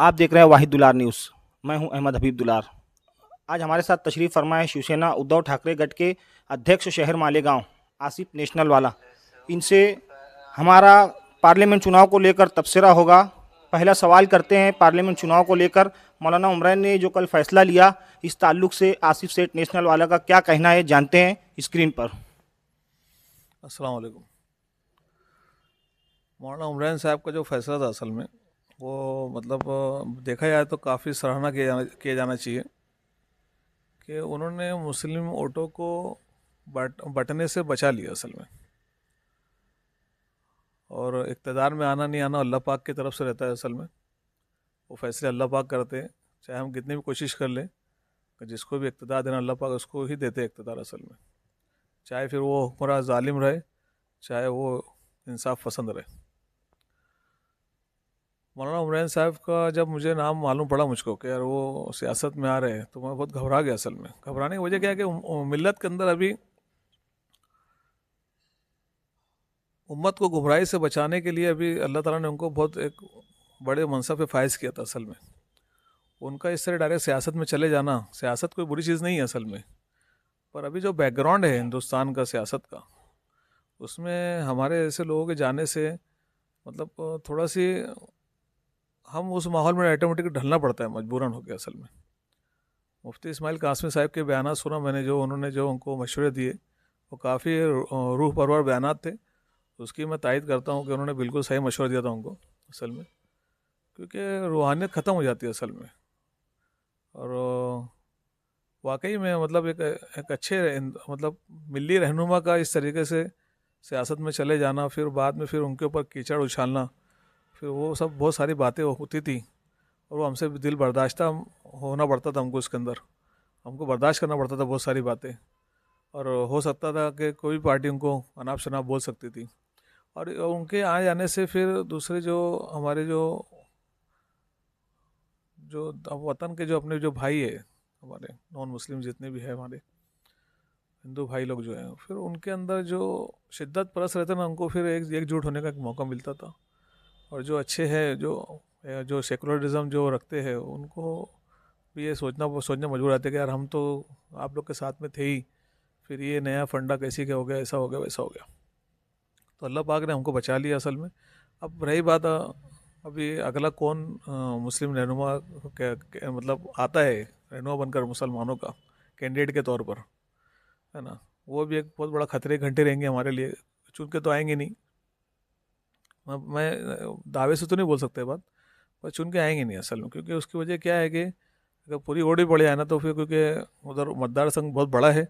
आप देख रहे हैं वाहिद दुलार न्यूज़। मैं हूं अहमद हबीब दुलार। आज हमारे साथ तशरीफ़ फरमा है शिवसेना उद्धव ठाकरे गट के अध्यक्ष शहर मालेगांव आसिफ नेशनल वाला। इनसे हमारा पार्लियामेंट चुनाव को लेकर तबसरा होगा। पहला सवाल करते हैं पार्लियामेंट चुनाव को लेकर। मौलाना उमरैन ने जो कल फैसला लिया, इस ताल्लुक से आसिफ सेठ नेशनल वाला का क्या कहना है, जानते हैं स्क्रीन पर। अस्सलाम वालेकुम। मौलाना उमरान साहब का जो फैसला था असल में वो देखा जाए तो काफ़ी सराहना किया जाना चाहिए कि उन्होंने मुस्लिम वोटों को बटने से बचा लिया असल में। और इक़्तिदार में आना नहीं आना अल्लाह पाक की तरफ से रहता है असल में। वो फैसले अल्लाह पाक करते हैं, चाहे हम कितनी भी कोशिश कर लें कि जिसको भी इक़्तिदार देना अल्लाह पाक उसको ही देते हैं इक़्तिदार असल में, चाहे फिर वो हुक्मरान जालिम रहे चाहे वो इंसाफ पसंद रहे। मौलाना उमरान साहब का जब मुझे नाम मालूम पड़ा मुझको कि यार वो सियासत में आ रहे हैं तो मैं बहुत घबरा गया। असल में घबराने की वजह क्या है कि मिल्लत के अंदर अभी उम्मत को गुमराही से बचाने के लिए अभी अल्लाह ताला ने उनको बहुत एक बड़े मनसब पे फायज किया था असल में। उनका इस तरह डायरेक्ट सियासत में चले जाना, सियासत कोई बुरी चीज़ नहीं है असल में, पर अभी जो बैकग्राउंड है हिंदुस्तान का सियासत का, उसमें हमारे ऐसे लोगों के जाने से थोड़ा सी हम उस माहौल में ऑटोमेटिक ढलना पड़ता है मजबूरन हो गया असल में। मुफ्ती इस्माइल कासमी साहब के बयान सुना मैंने, जो उन्होंने जो उनको मशवरे दिए वो काफ़ी रूह परवर बयान थे। उसकी मैं तायद करता हूँ कि उन्होंने बिल्कुल सही मशवरा दिया था उनको असल में, क्योंकि रूहानियत ख़त्म हो जाती है असल में। और वाकई में एक अच्छे मिली रहनुमा का इस तरीके से सियासत में चले जाना, फिर बाद में फिर उनके ऊपर कीचड़ उछालना, फिर वो सब बहुत सारी बातें होती थी और वो हमसे दिल बर्दाश्ता होना पड़ता था हमको। उसके अंदर हमको बर्दाश्त करना पड़ता था बहुत सारी बातें, और हो सकता था कि कोई भी पार्टी उनको अनाप शनाप बोल सकती थी। और उनके आ जाने से फिर दूसरे जो हमारे जो जो वतन के जो अपने जो भाई है, हमारे नॉन मुस्लिम जितने भी है हमारे हिंदू भाई लोग जो हैं, फिर उनके अंदर जो शिद्दत परस्त रहते ना, उनको फिर एकजुट होने का एक मौका मिलता था। और जो अच्छे हैं, जो जो सेकुलरिज्म जो रखते हैं, उनको भी ये सोचना मजबूर आते कि यार हम तो आप लोग के साथ में थे ही, फिर ये नया फंडा कैसी क्या हो गया, ऐसा हो गया वैसा हो गया। तो अल्लाह पाक ने हमको बचा लिया असल में। अब रही बात अभी अगला कौन मुस्लिम रहनुमा आता है रहनुमा बनकर मुसलमानों का कैंडिडेट के तौर पर, है ना, वो भी एक बहुत बड़ा खतरे घंटे रहेंगे हमारे लिए। चुन के तो आएंगे नहीं, मैं दावे से तो नहीं बोल सकते बात, पर चुन के आएंगे नहीं असल में। क्योंकि उसकी वजह क्या है कि अगर पूरी वोट भी पड़ जाए ना, तो फिर क्योंकि उधर मतदार संघ बहुत बड़ा है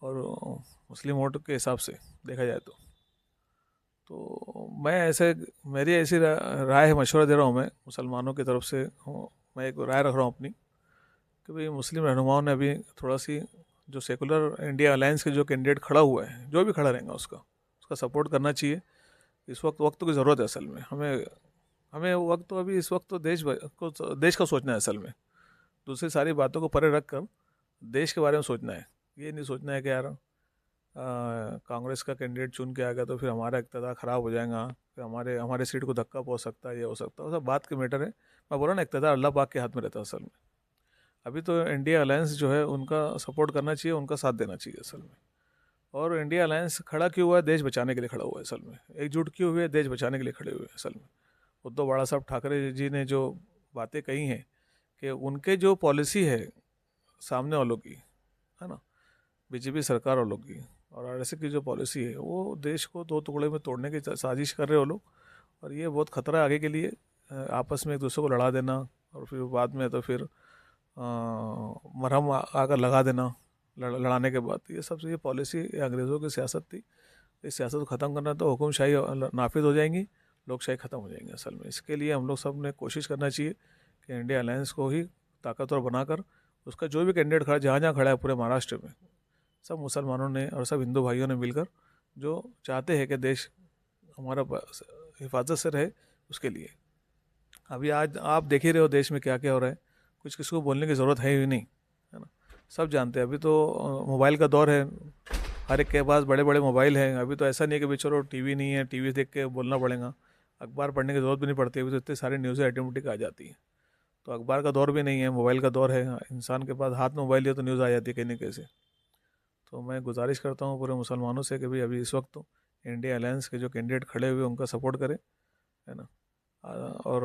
और मुस्लिम वोट के हिसाब से देखा जाए तो मैं ऐसे मेरी ऐसी राय है, मशवरा दे रहा हूँ मैं मुसलमानों की तरफ से मैं एक राय रख रहा हूँ अपनी कि भाई मुस्लिम रहनुमाओं ने अभी थोड़ा सी जो सेकुलर इंडिया अलायंस के जो कैंडिडेट खड़ा हुआ है, जो भी खड़ा रहेगा उसका सपोर्ट करना चाहिए। इस वक्त की ज़रूरत है असल में। हमें वक्त तो अभी इस वक्त तो देश का सोचना है असल में। दूसरी सारी बातों को परे रख कर देश के बारे में सोचना है। ये नहीं सोचना है कि यार कांग्रेस का कैंडिडेट चुन के आ गया तो फिर हमारा इक़्तिदार ख़राब हो जाएगा, फिर हमारे सीट को धक्का पहुँच सकता है, ये हो सकता है। वो सब बात के मैटर है। मैं बोला ना, इक़्तिदार अल्लाह पाक के हाथ में रहता है असल में। अभी तो इंडिया अलायंस जो है उनका सपोर्ट करना चाहिए, उनका साथ देना चाहिए असल में। और इंडिया अलायंस खड़ा क्यों हुआ है? देश बचाने के लिए खड़ा हुआ है असल में। एकजुट क्यों हुए? देश बचाने के लिए खड़े हुए हैं असल में। उद्धव बाला साहब ठाकरे जी ने जो बातें कही हैं कि उनके जो पॉलिसी है सामने वालों की, है ना, बीजेपी सरकार वालों की और आरएसएस की जो पॉलिसी है, वो देश को दो टुकड़े में तोड़ने की साजिश कर रहे हो लोग। और ये बहुत खतरा है आगे के लिए। आपस में एक दूसरे को लड़ा देना और फिर बाद में तो फिर मरहम आकर लगा देना लड़ाने के बाद, ये सबसे ये पॉलिसी अंग्रेज़ों की सियासत थी। इस सियासत को ख़त्म करना तो हुकुमशाही नाफिज हो जाएंगी, लोकशाही ख़त्म हो जाएंगी असल में। इसके लिए हम लोग सब ने कोशिश करना चाहिए कि इंडिया अलायंस को ही ताकतवर बनाकर उसका जो भी कैंडिडेट खड़ा, जहाँ जहाँ खड़ा है पूरे महाराष्ट्र में, सब मुसलमानों ने और सब हिंदू भाइयों ने मिलकर जो चाहते हैं कि देश हमारा हिफाजत से रहे, उसके लिए। अभी आज आप देख ही रहे हो देश में क्या क्या हो रहा है। कुछ किसी को बोलने की ज़रूरत है ही नहीं, है ना, सब जानते हैं। अभी तो मोबाइल का दौर है, हर एक के पास बड़े बड़े मोबाइल हैं। अभी तो ऐसा नहीं है कि बेचारो टीवी नहीं है, टीवी देख के बोलना पड़ेगा, अखबार पढ़ने की ज़रूरत भी नहीं पड़ती। अभी तो इतनी सारी न्यूज़ें ऑटोमेटिक आ जाती हैं। तो अखबार का दौर भी नहीं है, मोबाइल का दौर है, इंसान के पास हाथ में मोबाइल है तो न्यूज़ आ जाती है कहीं ना कहीं से। तो मैं गुजारिश करता हूँ पूरे मुसलमानों से कि भाई अभी इस वक्त तो इंडिया अलायंस के जो कैंडिडेट खड़े हुए उनका सपोर्ट करें, है ना। और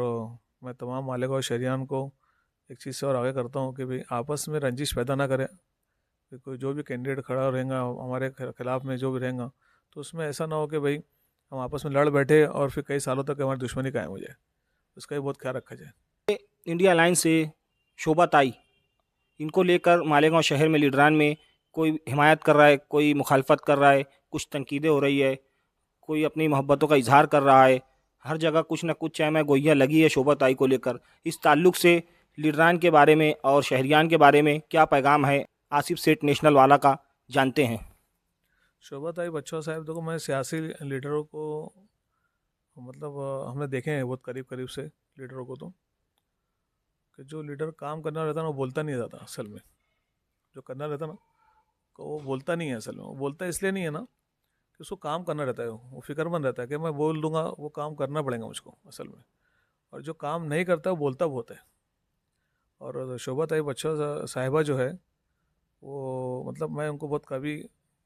मैं तमाम मालिक और शहरियान को एक चीज़ से और आगे करता हूँ कि भाई आपस में रंजिश पैदा ना करें, कि कोई जो भी कैंडिडेट खड़ा रहेगा हमारे खिलाफ में जो भी रहेगा, तो उसमें ऐसा ना हो कि भाई हम आपस में लड़ बैठे और फिर कई सालों तक हमारी दुश्मनी कायम हो जाए। उसका भी बहुत ख्याल रखा जाए। इंडिया अलायंस से शोभा ताई, इनको लेकर मालेगांव शहर में लीडरान में कोई हिमायत कर रहा है, कोई मुखालफत कर रहा है, कुछ तनकीदें हो रही है, कोई अपनी मोहब्बतों का इजहार कर रहा है। हर जगह कुछ ना कुछ चाहे मैं गोइयाँ लगी है शोभा ताई को लेकर। इस ताल्लुक से लीडरान के बारे में और शहरियान के बारे में क्या पैगाम है आसिफ सेठ नेशनल वाला का, जानते हैं। शोभा ताई बच्चों साहब, देखो मैं सियासी लीडरों को मतलब हमने देखे हैं बहुत करीब करीब से लीडरों को, तो कि जो लीडर काम करना रहता है ना वो बोलता नहीं रहता असल में। जो करना रहता ना को वो बोलता नहीं है असल में। वो बोलता इसलिए नहीं है ना कि उसको काम करना रहता है, वो फिक्रमंद रहता है कि मैं बोल दूंगा वो काम करना पड़ेगा मुझको असल में। और जो काम नहीं करता वो बोलता बहुत है। और शोभा ताई बच्चों साहिबा जो है वो मतलब मैं उनको बहुत कभी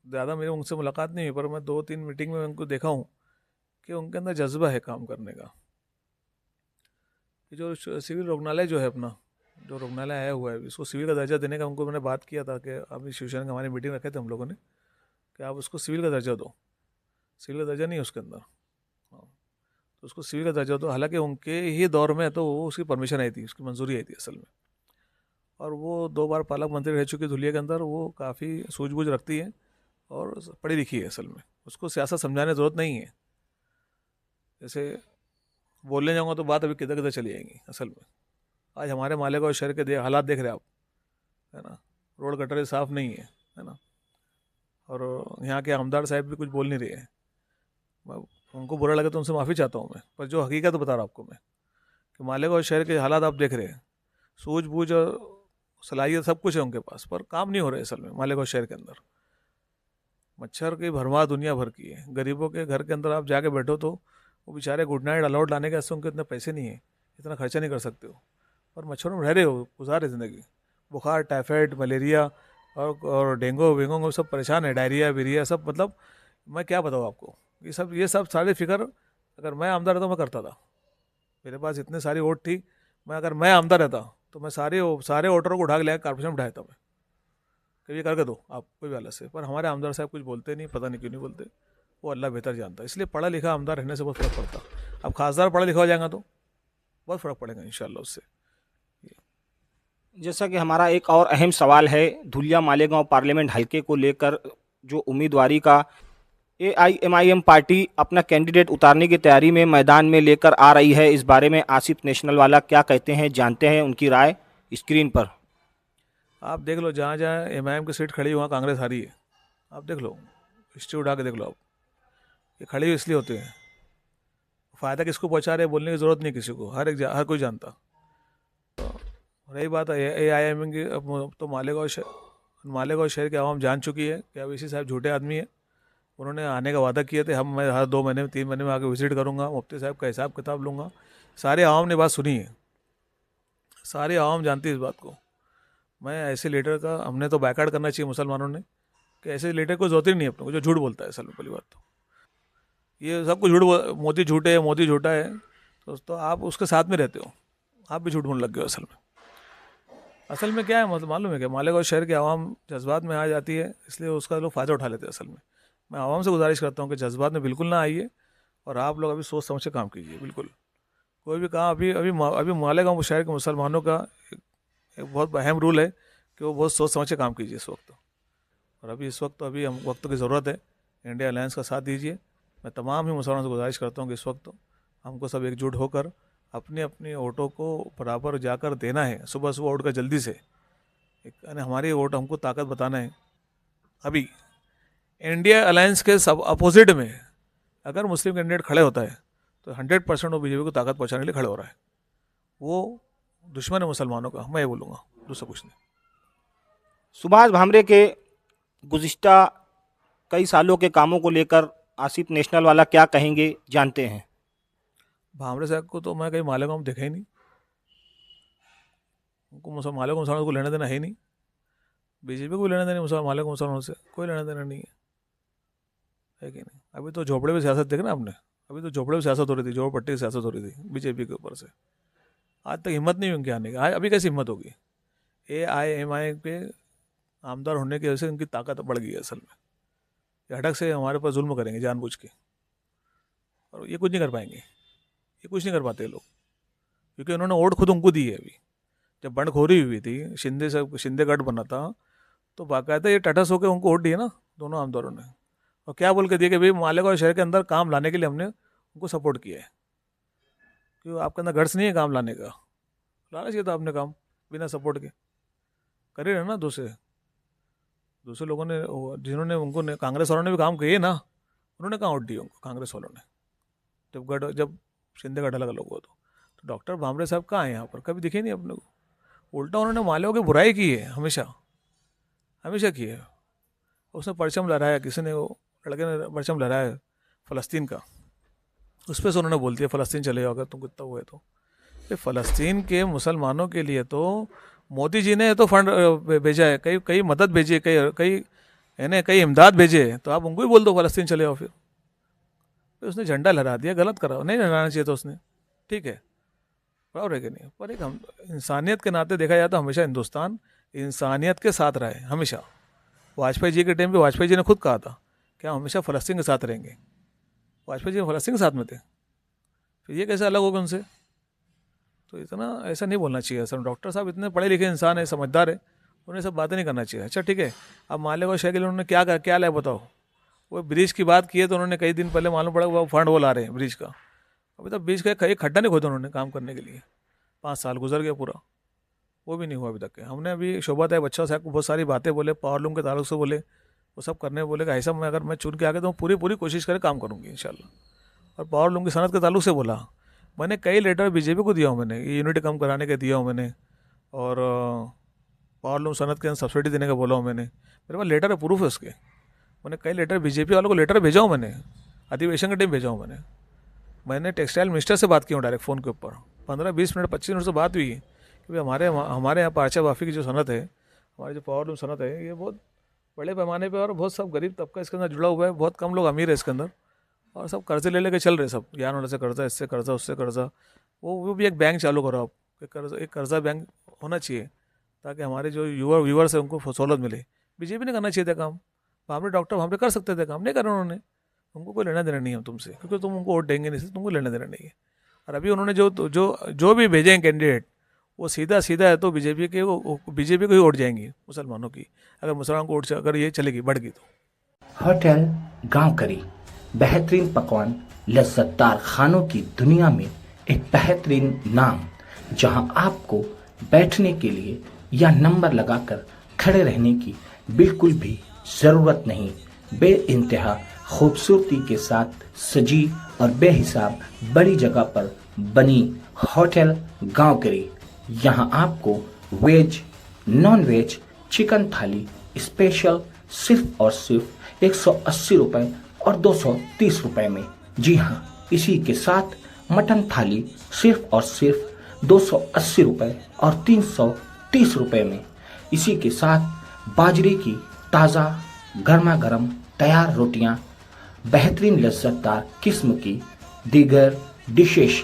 ज़्यादा मेरी उनसे मुलाकात नहीं हुई, पर मैं 2-3 मीटिंग में उनको देखा हूँ कि उनके अंदर जज्बा है काम करने का। ये जो सिविल रुग्णालय जो है अपना, जो रुग्णालय आया हुआ है, इसको सिविल का दर्जा देने का उनको मैंने बात किया था कि अभी शिवसेना की हमारी मीटिंग रखे थे हम लोगों ने कि आप उसको सिविल का दर्जा दो। सिविल का दर्जा नहीं है उसके अंदर, हाँ, तो उसको सिविल का दर्जा दो। हालांकि उनके ही दौर में तो वो उसकी परमिशन आई थी, उसकी मंजूरी आई थी असल में। और वो 2 बार पालक मंत्री रह चुकी धुलिया के अंदर, वो काफ़ी सूझबूझ रखती है और पढ़ी लिखी है असल में। उसको सियासत समझाने की ज़रूरत नहीं है। जैसे बोलने जाऊँगा तो बात अभी किधर किधर चली जाएंगी असल में। आज हमारे मालेगांव शहर के हालात देख रहे हैं आप, है ना। रोड गटर साफ़ नहीं है ना। और यहाँ के आमदार साहब भी कुछ बोल नहीं रहे हैं। उनको बुरा लगे तो उनसे माफ़ी चाहता हूँ मैं, पर जो हकीकत बता रहा हूँ आपको मैं कि मालेगांव शहर के हालात आप देख रहे हैं। सूझबूझ और सलाहियत सब कुछ है उनके पास, पर काम नहीं हो रहा है असल में मालेगांव शहर के अंदर। मच्छर की भरमार दुनिया भर की है। गरीबों के घर के अंदर आप जाके बैठो तो वो बेचारे गुड नाइट अलाउड लाने के वास्ते उनके इतने पैसे नहीं है, इतना खर्चा नहीं कर सकते हो, और मच्छरों में रह रहे हो, गुजार रहे ज़िंदगी। बुखार, टाइफाइड, मलेरिया और डेंगू वेंगू सब परेशान है, डायरिया वीरिया सब। मतलब मैं क्या बताऊँ आपको, ये सब सारी फिक्र अगर मैं आमदार रहता मैं करता था। मेरे पास इतने सारी वोट थी, अगर मैं आमदार रहता तो मैं सारे वोटरों को उठा के लाकर कारपोरेशन में बिठाता मैं कि ये करके दो आप कोई भी हालत से। पर हमारे आमदार साहब कुछ बोलते नहीं, पता नहीं क्यों नहीं बोलते। वो अल्लाह बेहतर जानता है। इसलिए पढ़ा लिखा आमदार रहने से बहुत फ़र्क पड़ता। अब खासदार पढ़ा लिखा हो जाएगा तो बहुत फ़र्क पड़ेगा इंशाल्लाह उससे। जैसा कि हमारा एक और अहम सवाल है धुलिया मालेगांव पार्लियामेंट हलके को लेकर, जो उम्मीदवारी का AIMIM पार्टी अपना कैंडिडेट उतारने की तैयारी में मैदान में लेकर आ रही है, इस बारे में आसिफ नेशनल वाला क्या कहते हैं, जानते हैं उनकी राय स्क्रीन पर। आप देख लो, जहाँ जहाँ एमआईएम की सीट खड़ी है वहाँ कांग्रेस हारी है। आप देख लो, हिस्ट्री उठा के देख लो आप। ये खड़ी हुई इसलिए होते हैं, फ़ायदा किसको पहुँचा रहे बोलने की ज़रूरत नहीं किसी को, हर कोई जानता। रही बात AIMIM की, अब तो मालेगांव शहर की आवाम जान चुकी है कि अब इसी साहब झूठे आदमी है। उन्होंने आने का वादा किए थे, मैं हर 2 महीने में 3 महीने में आके विजिट करूंगा, मुफ्ती साहब का हिसाब किताब लूँगा। सारे आवाम ने बात सुनी है, सारी आवाम जानती है इस बात को। मैं ऐसे लीडर का, हमने तो बैकआउट करना चाहिए मुसलमानों ने, कि ऐसे लीडर को जरूरत ही नहीं है अपने को, जो झूठ बोलता है असल में। पहली बात तो ये सब कुछ मोदी झूठे है, मोदी झूठा है, तो आप उसके साथ में रहते हो, आप भी झूठ बोलने लग गए हो असल में क्या है, मतलब मालूम है कि मालेगांव शहर की आवाम जज्बात में आ जाती है, इसलिए उसका लोग फ़ायदा उठा लेते हैं असल में। मैं आवाम से गुजारिश करता हूँ कि जज्बात में बिल्कुल ना आइए, और आप लोग अभी सोच समझ के काम कीजिए। बिल्कुल कोई भी काम, अभी मालेगांव शहर के मुसलमानों का एक बहुत अहम रूल है कि वो बहुत सोच समझ के काम कीजिए इस वक्त। और अभी इस वक्त अभी हम वक्त की ज़रूरत है, इंडिया अलायंस का साथ दीजिए। मैं तमाम ही मुसलमानों से गुजारिश करता हूँ कि इस वक्त हमको सब एकजुट होकर अपनी अपनी वोटों को बराबर जाकर देना है। सुबह सुबह उठ कर जल्दी से हमारी वोट हमको ताकत बताना है। अभी इंडिया अलायंस के सब अपोजिट में अगर मुस्लिम कैंडिडेट खड़े होता है तो 100% वो बीजेपी को ताकत पहुँचाने के लिए खड़े हो रहा है। वो दुश्मन है मुसलमानों का, मैं ये बोलूँगा, दूसरा कुछ नहीं। सुभाष भामरे के गुज़िश्ता कई सालों के कामों को लेकर आसिफ नेशनल वाला क्या कहेंगे, जानते हैं। भामरे साहब को तो मैं कहीं मालेगांव में देखा ही नहीं। उनको माले को मुसलमानों को लेना देना है ही नहीं, बीजेपी को भी लेना देना नहीं, माले को मुसलमानों से कोई लेना देना नहीं है कि नहीं। अभी तो झोपड़े में सियासत देखा ना आपने, अभी तो झोपड़े में सियासत हो रही थी, झोपड़पट्टी की सियासत हो रही थी बीजेपी के ऊपर से। आज तक हिम्मत नहीं हुई उनके आने की, अभी कैसी हिम्मत होगी। AIMI के आमदार होने की वजह से उनकी ताकत बढ़ गई है असल में। ये हटक से हमारे पास जुल्म करेंगे जानबूझ के, और ये कुछ नहीं कर पाएंगे, ये कुछ नहीं कर पाते लोग, क्योंकि उन्होंने वोट खुद उनको दी है। अभी जब बंडखोरी हुई थी, शिंदे गढ़ बना था, तो बाकायदा ये टटस होकर उनको वोट दिए ना दोनों आमदारों ने, और क्या बोल के दिए कि भाई मालेगांव शहर के अंदर काम लाने के लिए हमने उनको सपोर्ट किया है, क्योंकि आपके अंदर गट्स नहीं है काम लाने का, लाना चाहिए था आपने काम बिना सपोर्ट के, कर ही रहे ना। दूसरे लोगों ने, जिन्होंने उनको कांग्रेस वालों ने भी काम किए ना, उन्होंने कहाँ वोट दिए उनको कांग्रेस वालों ने, जब शिंदे गढ़ अलग अलग हुआ तो डॉक्टर भामरे साहब कहाँ हैं यहाँ पर, कभी दिखे नहीं अपने को। उल्टा उन्होंने मालेगांव की बुराई की है, हमेशा की है। उसने परचम लहराया, किसी ने, वो लड़के ने परचम लहराया फ़लस्तीन का, उस पर से उन्होंने बोल दिया फ़लस्तीन चले जाओ अगर तुम कितना हुए तो। फ़लस्तीन के मुसलमानों के लिए तो मोदी जी ने तो फंड भेजा है, कई मदद भेजी है, कई इमदाद भेजे है, तो आप उनको ही बोल दो फ़लस्तीन चले जाओ। फिर उसने झंडा लहरा दिया, गलत करा, नहीं लहराना चाहिए था उसने, ठीक है, बराबर है कि नहीं। पर एक हम इंसानियत के नाते देखा जाए तो हमेशा हिंदुस्तान इंसानियत के साथ रहा है, हमेशा। वाजपेयी जी के टाइम पे वाजपेयी जी ने खुद कहा था कि हम हमेशा फ़लस्तीन के साथ रहेंगे। वाजपेयी जी फ़लस्तीन के साथ में थे, फिर ये कैसे अलग हो गए उनसे। तो इतना ऐसा नहीं बोलना चाहिए। सर डॉक्टर साहब इतने पढ़े लिखे इंसान है, समझदार है, उन्हें सब बातें नहीं करना चाहिए। अच्छा ठीक है, अब मालेगांव शहर के लिए उन्होंने क्या लाया बताओ। वो ब्रिज की बात की है तो उन्होंने कई दिन पहले मालूम पड़ा वो फंड वो ला रहे हैं ब्रिज का। अभी तक ब्रिज का एक खड्डा नहीं खोदा उन्होंने काम करने के लिए, 5 साल गुजर गया पूरा, वो भी नहीं हुआ अभी तक के। हमने अभी शोभा ताई बच्चा साहब को बहुत सारी बातें बोले, पावर लूम के ताल्लुक से बोले, वो सब करने बोले कि ऐसा अगर मैं चुन के आ गया तो पूरी कोशिश करके काम करूँगी इंशाल्लाह। और पावर लूम की सनत के ताल्लुक से बोला, मैंने कई लेटर बीजेपी को दिया हूँ, मैंने यूनिटी कम कराने के दिया हूँ मैंने, और पावर लूम सनत के अंदर सब्सिडी देने का बोला हूँ मैंने, मेरे पास लेटर है, प्रूफ है उसके। मैंने कई लेटर बीजेपी वालों को लेटर भेजा हूँ, मैंने अधिवेशन के टाइम भेजा हूँ। मैंने टेक्सटाइल मिनिस्टर से बात की हूँ डायरेक्ट फ़ोन के ऊपर, 15-20 मिनट 25 मिनट से बात हुई कि भाई हमारे यहाँ पार्चा बाफ़ी की जो सनत है, हमारी जो पावर लूम सनत है, ये बहुत बड़े पैमाने पे और बहुत सब गरीब तबका इसके अंदर जुड़ा हुआ है, बहुत कम लोग अमीर है इसके अंदर, और सब कर्जे ले लेके चल रहे सब, ज्ञान वाले से कर्जा, इससे कर्जा, उससे कर्जा। वो भी एक बैंक चालू करो आप, एक कर्जा बैंक होना चाहिए ताकि हमारे जो व्यूवर्स है उनको सहूलत मिले। बीजेपी ने करना चाहिए था काम, डॉक्टर वहाँ पर कर सकते थे काम, नहीं करा उन्होंने। उनको कोई लेना देना नहीं है तुमसे, क्योंकि तुम उनको वोट देंगे नहीं, तुमको लेना देना नहीं है। और अभी उन्होंने जो भी भेजे हैं कैंडिडेट, वो सीधा है तो बीजेपी को ही वोट जाएंगी मुसलमानों की, अगर मुसलमानों को वोट अगर ये चलेगी बढ़ गई तो। होटल गांव करी बेहतरीन पकवान, लज्जतदार खानों की दुनिया में एक बेहतरीन नाम, जहां आपको बैठने के लिए या नंबर लगाकर खड़े रहने की बिल्कुल भी ज़रूरत नहीं। बेइंतहा खूबसूरती के साथ सजी और बेहिसाब बड़ी जगह पर बनी होटल गांव करी। यहाँ आपको वेज, नॉन वेज, चिकन थाली स्पेशल सिर्फ और सिर्फ 180 रुपए और 230 रुपए में। जी हाँ, इसी के साथ मटन थाली सिर्फ और सिर्फ 280 रुपए और 330 रुपए में। इसी के साथ बाजरे की ताज़ा गर्मा गर्म तैयार रोटियां, बेहतरीन लज्जतदार किस्म की दीगर डिशेस।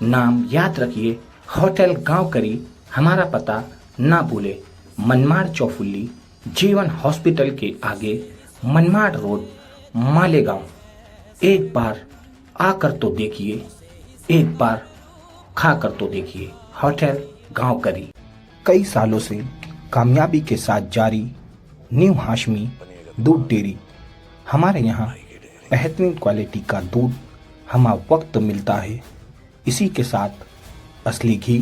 नाम याद रखिए, होटल गांव करी। हमारा पता ना भूले, मनमाड़ चौफुल्ली जीवन हॉस्पिटल के आगे, मनमाड़ रोड, मालेगांव। एक बार आकर तो देखिए, एक बार खाकर तो देखिए। होटल गांव करी कई सालों से कामयाबी के साथ जारी न्यू हाशमी दूध डेयरी। हमारे यहाँ बेहतरीन क्वालिटी का दूध हमा वक्त मिलता है। इसी के साथ असली घी,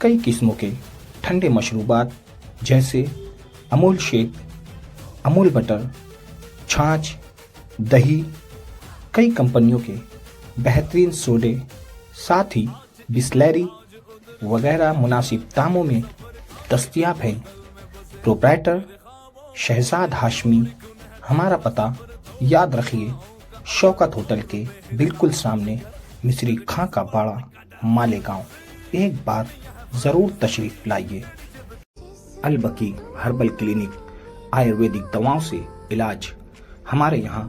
कई किस्मों के ठंडे मशरूबात जैसे अमूल शेक, अमूल बटर, छाछ, दही, कई कंपनियों के बेहतरीन सोडे, साथ ही बिस्लैरी वगैरह मुनासिब दामों में दस्तयाब हैं। प्रोप्राइटर शहजाद हाशमी। हमारा पता याद रखिए, शौकत होटल के बिल्कुल सामने, मिस्री खां का बाड़ा, मालेगांव। एक बार ज़रूर तशरीफ़ लाइए। अलबकी हर्बल क्लिनिक आयुर्वेदिक दवाओं से इलाज। हमारे यहाँ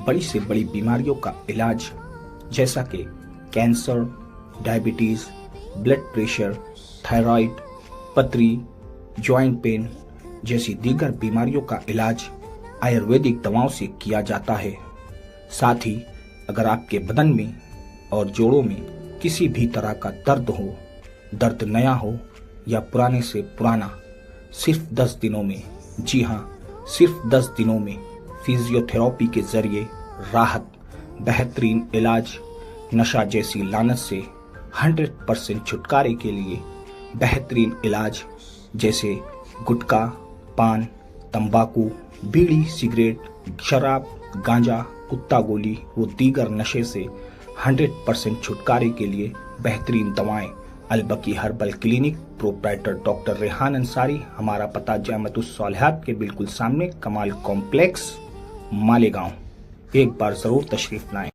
बड़ी से बड़ी बीमारियों का इलाज जैसा कि cancer, diabetes, blood pressure, thyroid, पथरी, जॉइंट पेन जैसी दीगर बीमारियों का इलाज आयुर्वेदिक दवाओं से किया जाता है। साथ ही अगर आपके बदन में और जोड़ों में किसी भी तरह का दर्द हो, दर्द नया हो या पुराने से पुराना, सिर्फ 10 दिनों में, जी हाँ सिर्फ 10 दिनों में फिजियोथेरेपी के जरिए राहत, बेहतरीन इलाज, नशा जैसी लानत से 100% छुटकारे के लिए बेहतरीन इलाज जैसे गुटखा, पान, तंबाकू, बीड़ी, सिगरेट, शराब, गांजा, कुत्ता गोली व दीगर नशे से 100% छुटकारे के लिए बेहतरीन दवाएं। Albaki herbal clinic, proprietor doctor Rehan Ansari. हमारा पता जामतुस सालिहात के बिल्कुल सामने, कमाल कॉम्प्लेक्स, मालेगांव। एक बार ज़रूर तशरीफ़ लाएं।